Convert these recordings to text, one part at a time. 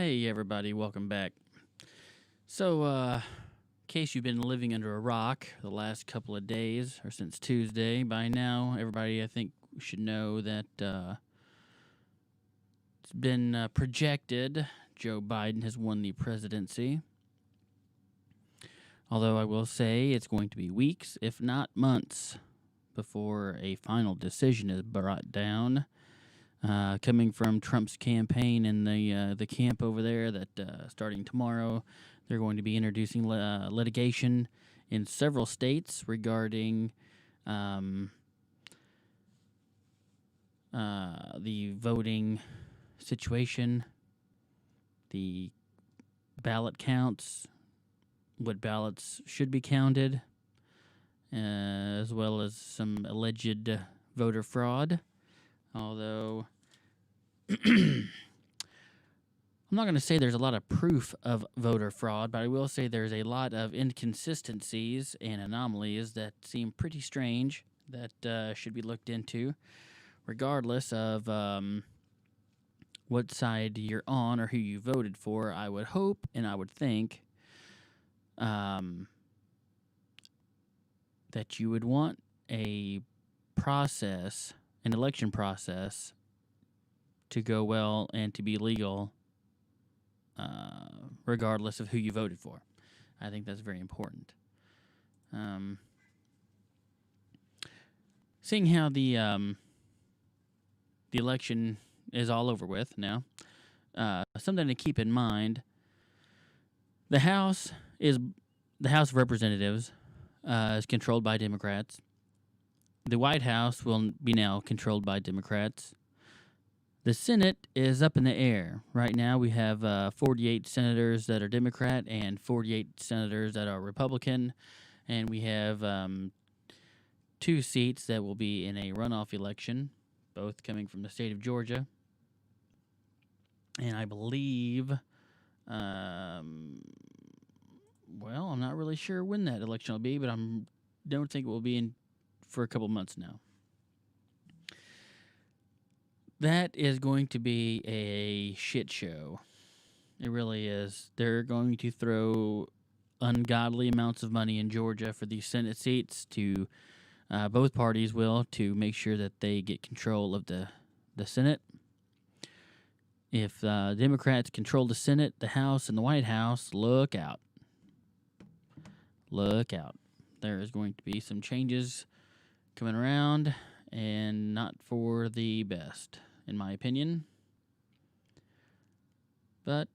Hey everybody, welcome back. In case you've been living under a rock the last couple of days or since Tuesday, by now everybody I think should know that it's been projected Joe Biden has won the presidency. Although I will say it's going to be weeks, if not months, before a final decision is brought down. Coming from Trump's campaign and the camp over there, that starting tomorrow, they're going to be introducing litigation in several states regarding the voting situation, the ballot counts, what ballots should be counted, as well as some alleged voter fraud. Although I'm not going to say there's a lot of proof of voter fraud, but I will say there's a lot of inconsistencies and anomalies that seem pretty strange that should be looked into, regardless of what side you're on or who you voted for. I would hope and I would think that you would want an election process to go well and to be legal, regardless of who you voted for. I think that's very important. Seeing how the election is all over with now, something to keep in mind: the House of Representatives is controlled by Democrats. The White House will be now controlled by Democrats. The Senate is up in the air. Right now we have 48 senators that are Democrat and 48 senators that are Republican. And we have 2 seats that will be in a runoff election, both coming from the state of Georgia. And I believe, I'm not really sure when that election will be, but I don't think it will be for a couple months now. That is going to be a shit show. It really is. They're going to throw ungodly amounts of money in Georgia for these Senate seats to both parties will, to make sure that they get control of the Senate. If Democrats control the Senate, the House, and the White House, look out. Look out. There is going to be some changes coming around, and not for the best, in my opinion. But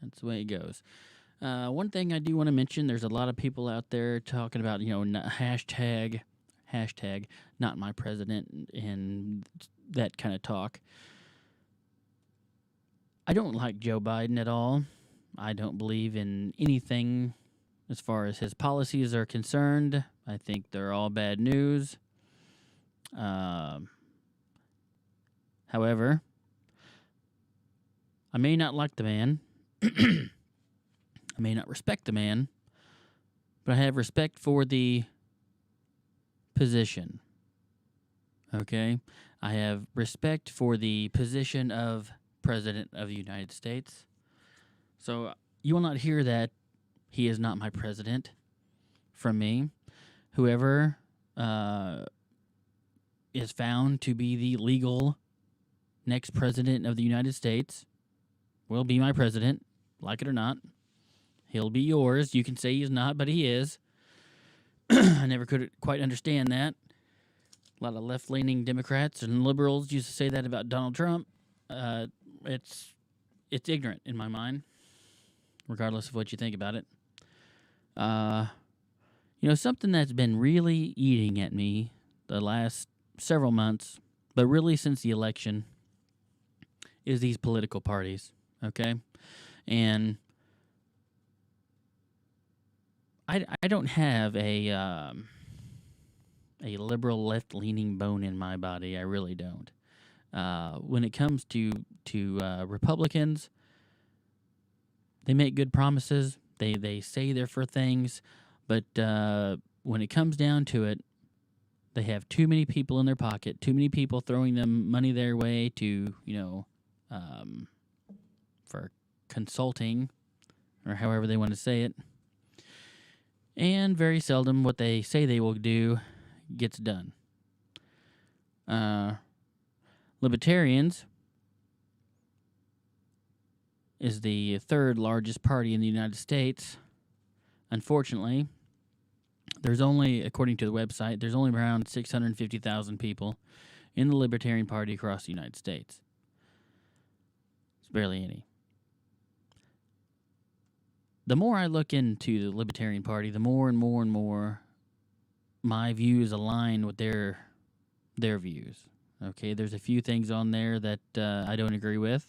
that's the way it goes. One thing I do want to mention: there's a lot of people out there talking about, hashtag not my president and that kind of talk. I don't like Joe Biden at all. I don't believe in anything as far as his policies are concerned. I think they're all bad news. However, I may not like the man. I may not respect the man, but I have respect for the position. Okay? I have respect for the position of President of the United States. So you will not hear that he is not my president from me. Whoever is found to be the legal next president of the United States will be my president, like it or not. He'll be yours. You can say he's not, but he is. I never could quite understand that. A lot of left-leaning Democrats and liberals used to say that about Donald Trump. It's ignorant in my mind, regardless of what you think about it. Something that's been really eating at me the last several months, but really since the election, is these political parties, okay? And I don't have a liberal left-leaning bone in my body. I really don't. When it comes to Republicans, they make good promises. They say they're for things, but when it comes down to it, they have too many people in their pocket, too many people throwing them money their way to, um, for consulting, or however they want to say it. And very seldom what they say they will do gets done. Libertarians is the third largest party in the United States. Unfortunately, there's only, according to the website, there's only around 650,000 people in the Libertarian Party across the United States. It's barely any. The more I look into the Libertarian Party, the more and more and more my views align with their views. Okay, there's a few things on there that I don't agree with.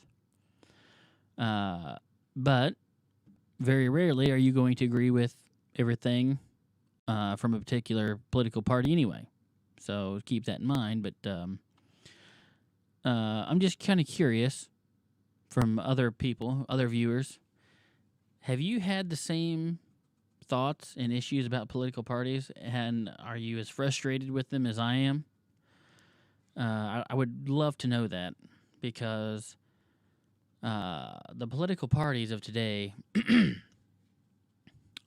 But very rarely are you going to agree with everything from a particular political party anyway. So keep that in mind. But I'm just kind of curious from other people, other viewers. Have you had the same thoughts and issues about political parties? And are you as frustrated with them as I am? I would love to know that, because the political parties of today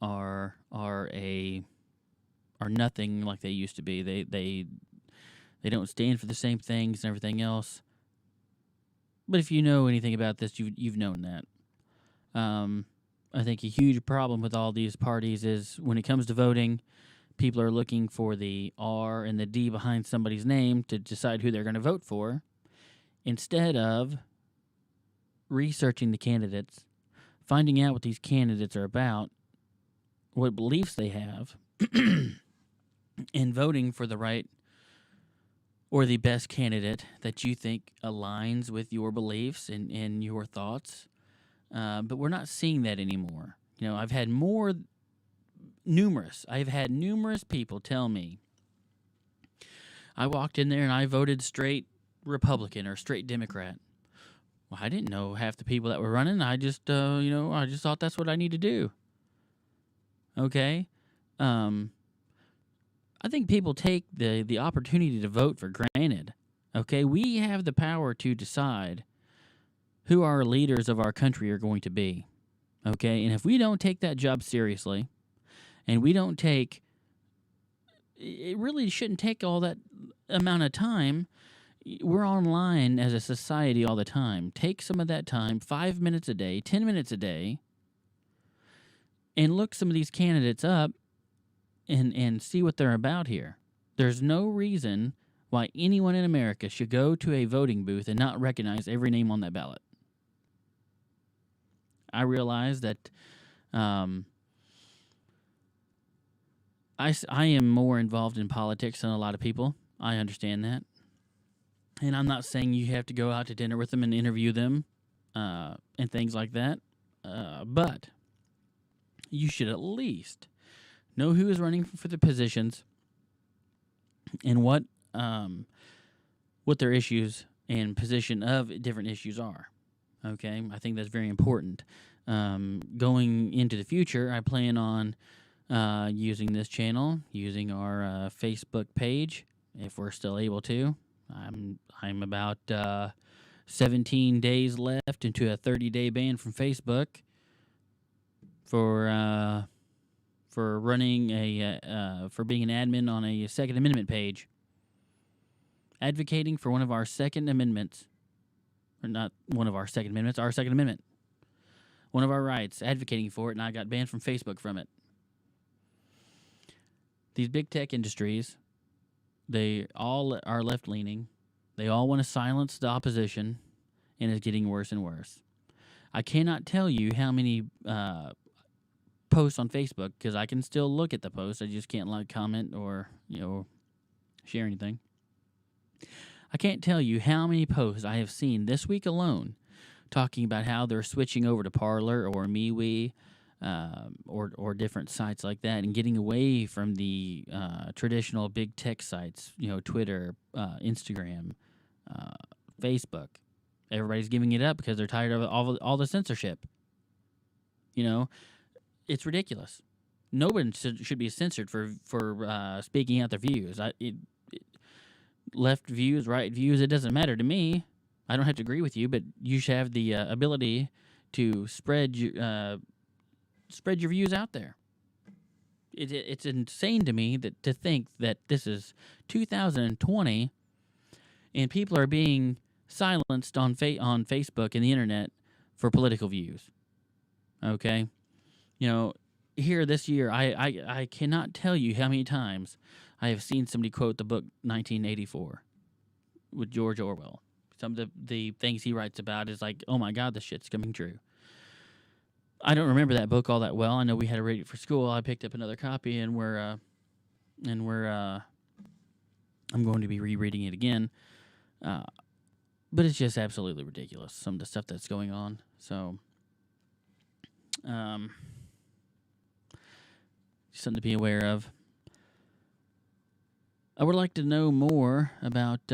are nothing like they used to be. They don't stand for the same things and everything else. But if you know anything about this, you've known that. I think a huge problem with all these parties is when it comes to voting, people are looking for the R and the D behind somebody's name to decide who they're going to vote for, instead of researching the candidates, finding out what these candidates are about, what beliefs they have, and voting for the right or the best candidate that you think aligns with your beliefs and your thoughts. But we're not seeing that anymore. You know, I've had numerous people tell me, I walked in there and I voted straight Republican or straight Democrat. Well, I didn't know half the people that were running. I just, I just thought that's what I need to do. Okay? I think people take the opportunity to vote for granted. Okay? We have the power to decide who our leaders of our country are going to be. Okay? And if we don't take that job seriously, and we don't take, it really shouldn't take all that amount of time. We're online as a society all the time. Take some of that time, 5 minutes a day, 10 minutes a day, and look some of these candidates up and see what they're about here. There's no reason why anyone in America should go to a voting booth and not recognize every name on that ballot. I realize that I am more involved in politics than a lot of people. I understand that. And I'm not saying you have to go out to dinner with them and interview them and things like that. But you should at least know who is running for the positions and what their issues and position of different issues are. Okay? I think that's very important. Going into the future, I plan on using this channel, using our Facebook page, if we're still able to. I'm about 17 days left into a 30-day ban from Facebook for running for being an admin on a Second Amendment page, advocating for one of our Second Amendments, or not one of our Second Amendments, our Second Amendment, one of our rights, advocating for it, and I got banned from Facebook from it. These big tech industries, they all are left-leaning. They all want to silence the opposition, and it's getting worse and worse. I cannot tell you how many posts on Facebook, because I can still look at the posts. I just can't like, comment, or share anything. I can't tell you how many posts I have seen this week alone talking about how they're switching over to Parler or MeWe, or different sites like that, and getting away from the traditional big tech sites, Twitter, Instagram, Facebook. Everybody's giving it up because they're tired of all the censorship. It's ridiculous. Nobody should be censored for speaking out their views. Left views, right views, it doesn't matter to me. I don't have to agree with you, but you should have the ability to spread your views out there. It's insane to me that to think that this is 2020 and people are being silenced on on Facebook and the internet for political views. Okay, you know, here this year, I cannot tell you how many times I have seen somebody quote the book 1984 with George Orwell. Some of the things he writes about is like, oh my God, this shit's coming true. I don't remember that book all that well. I know we had to read it for school. I picked up another copy, and I'm going to be rereading it again. But it's just absolutely ridiculous, some of the stuff that's going on. So, something to be aware of. I would like to know more about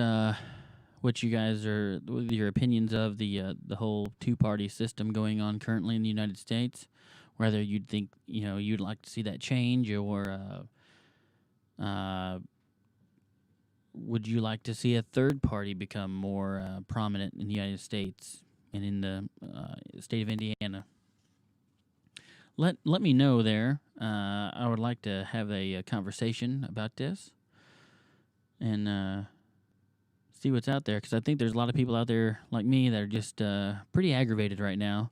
what you guys are, your opinions of the whole two-party system going on currently in the United States. Whether you'd think, you'd like to see that change, or would you like to see a third party become more prominent in the United States and in the state of Indiana? Let me know there. I would like to have a conversation about this and see what's out there, because I think there's a lot of people out there like me that are just pretty aggravated right now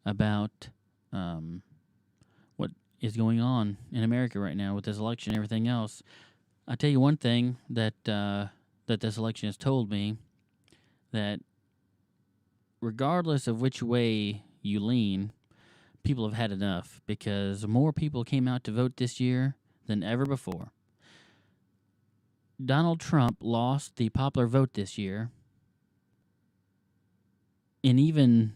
about what is going on in America right now with this election and everything else. I'll tell you one thing that that this election has told me, that regardless of which way you lean, people have had enough, because more people came out to vote this year than ever before. Donald Trump lost the popular vote this year, and even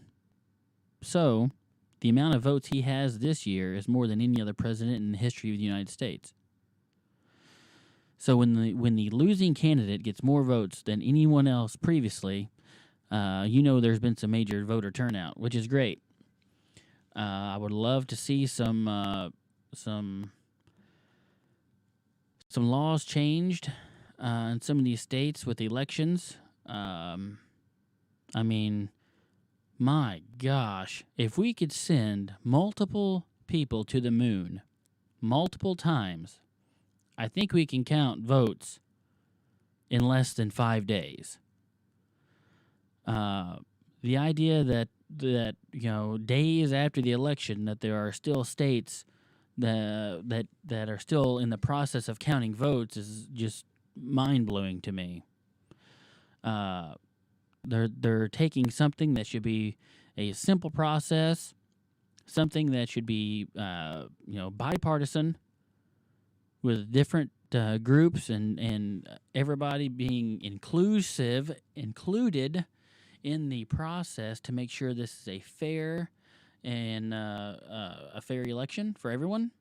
so, the amount of votes he has this year is more than any other president in the history of the United States. So when the losing candidate gets more votes than anyone else previously, there's been some major voter turnout, which is great. I would love to see some laws changed in some of these states with the elections. I mean, my gosh, if we could send multiple people to the moon multiple times, I think we can count votes in less than 5 days. The idea that days after the election, that there are still states that are still in the process of counting votes is just mind-blowing to me. They're taking something that should be a simple process, something that should be bipartisan, with different groups and everybody being included in the process to make sure this is a fair and a fair election for everyone.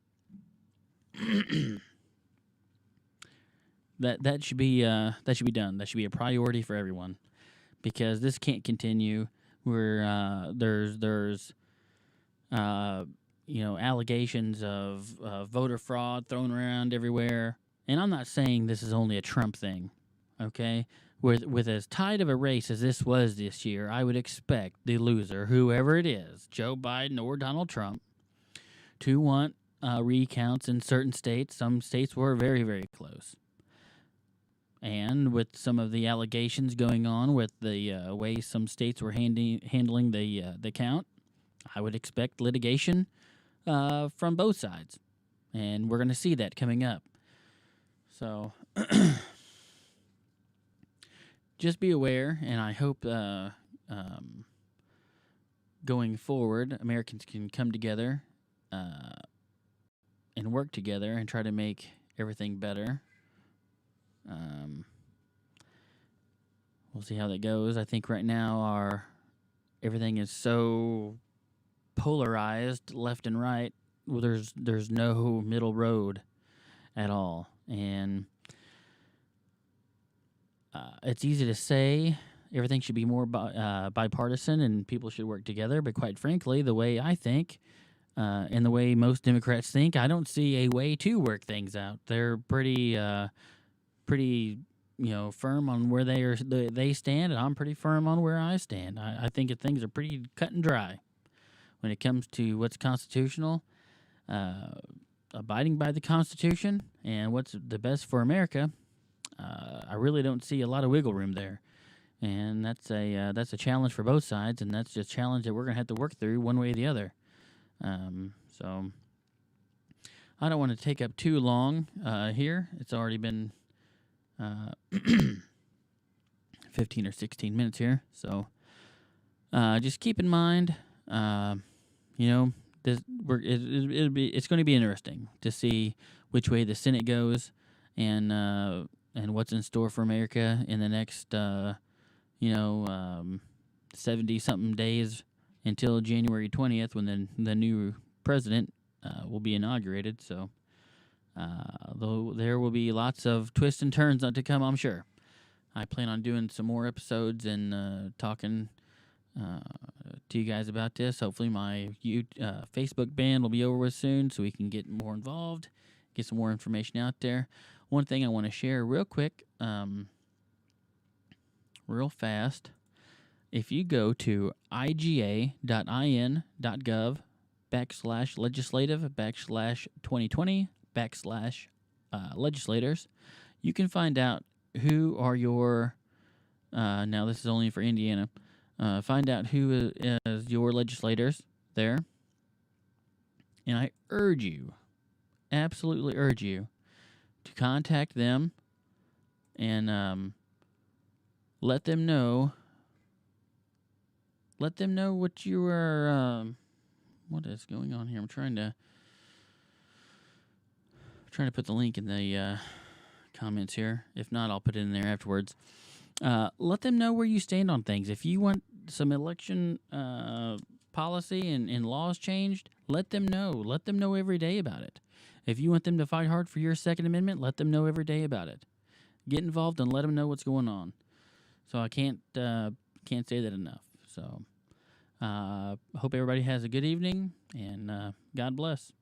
that should be done. That should be a priority for everyone, because this can't continue. Where there's allegations of voter fraud thrown around everywhere. And I'm not saying this is only a Trump thing, okay? With as tight of a race as this was this year, I would expect the loser, whoever it is, Joe Biden or Donald Trump, to want recounts in certain states. Some states were very, very close. And with some of the allegations going on with the way some states were handling the count, I would expect litigation from both sides, and we're going to see that coming up. So just be aware, and I hope going forward, Americans can come together and work together and try to make everything better. We'll see how that goes. I think right now everything is so polarized left and right. Well, there's no middle road at all, and it's easy to say everything should be more bipartisan and people should work together. But quite frankly, the way I think and the way most Democrats think, I don't see a way to work things out. They're pretty firm on where they stand, and I'm pretty firm on where I stand. I think that things are pretty cut and dry when it comes to what's constitutional, uh, abiding by the Constitution, and what's the best for America. I really don't see a lot of wiggle room there, and that's a challenge for both sides, and that's just a challenge that we're gonna have to work through one way or the other. So I don't want to take up too long here. It's already been uh, 15 or 16 minutes here, so just keep in mind, you know, it's going to be interesting to see which way the Senate goes, and what's in store for America in the next 70 something days until January 20th, when the new president will be inaugurated. So though there will be lots of twists and turns to come, I'm sure. I plan on doing some more episodes and talking to you guys about this. Hopefully my Facebook ban will be over with soon, so we can get more involved, get some more information out there. One thing I want to share real quick, real fast. If you go to iga.in.gov/legislative/2020/legislators, you can find out who are your, now this is only for Indiana, find out who is your legislators there. And I urge you, absolutely urge you, to contact them and let them know what you are. What is going on here? I'm trying to put the link in the comments here. If not, I'll put it in there afterwards. Let them know where you stand on things. If you want some election policy and laws changed, let them know. Let them know every day about it. If you want them to fight hard for your Second Amendment, let them know every day about it. Get involved and let them know what's going on. So I can't say that enough. So hope everybody has a good evening, and God bless.